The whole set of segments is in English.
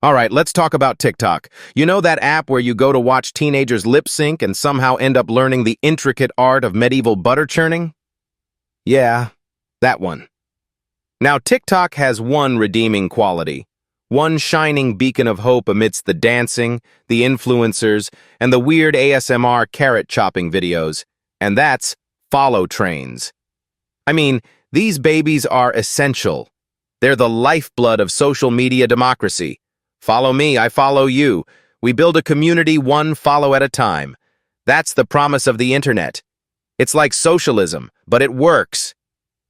All right, let's talk about TikTok. You know that app where you go to watch teenagers lip sync and somehow end up learning the intricate art of medieval butter churning? Yeah, that one. Now, TikTok has one redeeming quality, one shining beacon of hope amidst the dancing, the influencers, and the weird ASMR carrot chopping videos, and that's follow trains. I mean, these babies are essential. They're the lifeblood of social media democracy. Follow me, I follow you. We build a community one follow at a time. That's the promise of the internet. It's like socialism, but it works.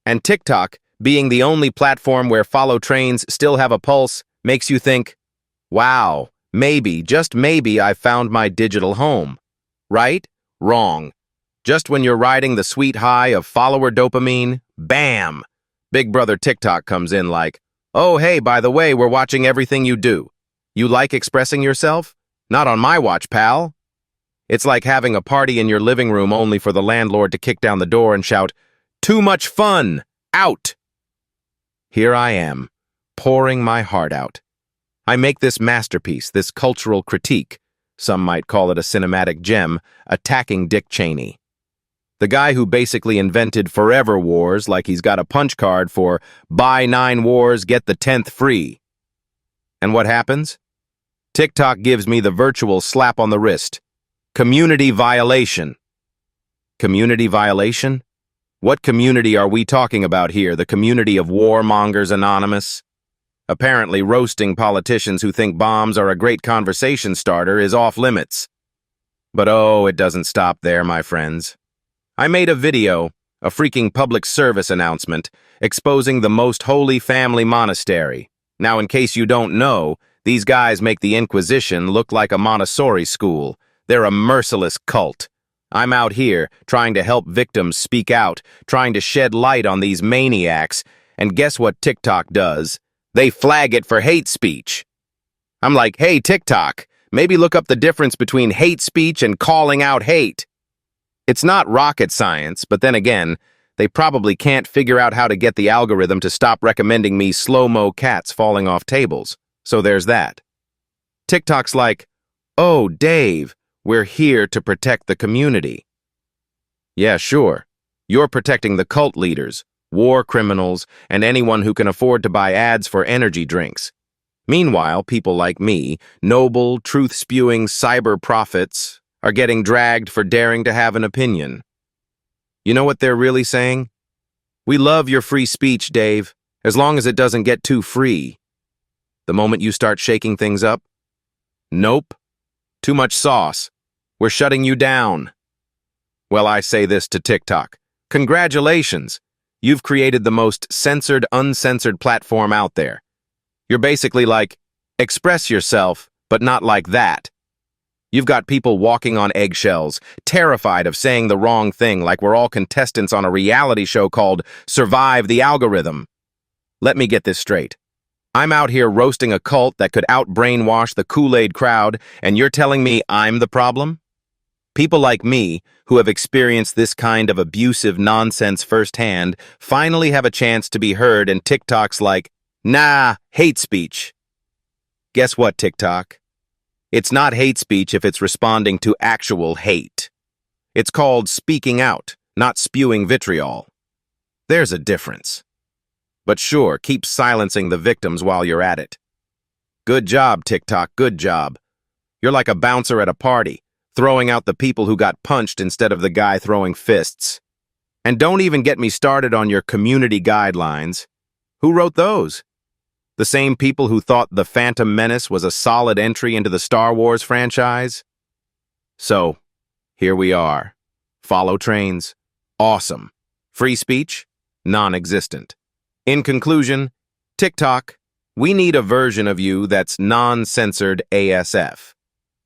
And TikTok, being the only platform where follow trains still have a pulse, makes you think, wow, maybe, just maybe I found my digital home. Right? Wrong. Just when you're riding the sweet high of follower dopamine, bam! Big Brother TikTok comes in like, oh, hey, by the way, we're watching everything you do. You like expressing yourself? Not on my watch, pal. It's like having a party in your living room only for the landlord to kick down the door and shout, too much fun! Out! Here I am, pouring my heart out. I make this masterpiece, this cultural critique, some might call it a cinematic gem, attacking Dick Cheney. The guy who basically invented Forever Wars like he's got a punch card for buy 9 wars, get the 10th free. And what happens? TikTok gives me the virtual slap on the wrist. Community violation. Community violation? What community are we talking about here? The community of warmongers anonymous? Apparently, roasting politicians who think bombs are a great conversation starter is off limits. But oh, it doesn't stop there, my friends. I made a video, a freaking public service announcement, exposing the most holy family monastery. Now, in case you don't know, these guys make the Inquisition look like a Montessori school. They're a merciless cult. I'm out here trying to help victims speak out, trying to shed light on these maniacs, and guess what TikTok does? They flag it for hate speech. I'm like, hey, TikTok, maybe look up the difference between hate speech and calling out hate. It's not rocket science, but then again, they probably can't figure out how to get the algorithm to stop recommending me slow-mo cats falling off tables. So there's that. TikTok's like, oh, Dave, we're here to protect the community. Yeah, sure. You're protecting the cult leaders, war criminals, and anyone who can afford to buy ads for energy drinks. Meanwhile, people like me, noble, truth-spewing cyber prophets, are getting dragged for daring to have an opinion. You know what they're really saying? We love your free speech, Dave, as long as it doesn't get too free. The moment you start shaking things up, nope, too much sauce. We're shutting you down. Well, I say this to TikTok. Congratulations. You've created the most censored, uncensored platform out there. You're basically like, express yourself, but not like that. You've got people walking on eggshells, terrified of saying the wrong thing like we're all contestants on a reality show called Survive the Algorithm. Let me get this straight. I'm out here roasting a cult that could out-brainwash the Kool-Aid crowd, and you're telling me I'm the problem? People like me, who have experienced this kind of abusive nonsense firsthand, finally have a chance to be heard, and TikTok's like, nah, hate speech. Guess what, TikTok? It's not hate speech if it's responding to actual hate. It's called speaking out, not spewing vitriol. There's a difference. But sure, keep silencing the victims while you're at it. Good job, TikTok, good job. You're like a bouncer at a party, throwing out the people who got punched instead of the guy throwing fists. And don't even get me started on your community guidelines. Who wrote those? The same people who thought The Phantom Menace was a solid entry into the Star Wars franchise? So, here we are. Follow trains? Awesome. Free speech? Non-existent. In conclusion, TikTok, we need a version of you that's non-censored ASF.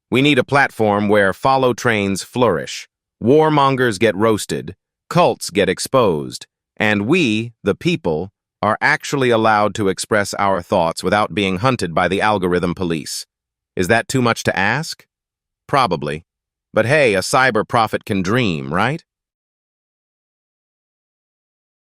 We need a platform where follow trains flourish, warmongers get roasted, cults get exposed, and we, the people, are actually allowed to express our thoughts without being hunted by the algorithm police. Is that too much to ask? Probably. But hey, a cyber prophet can dream, right?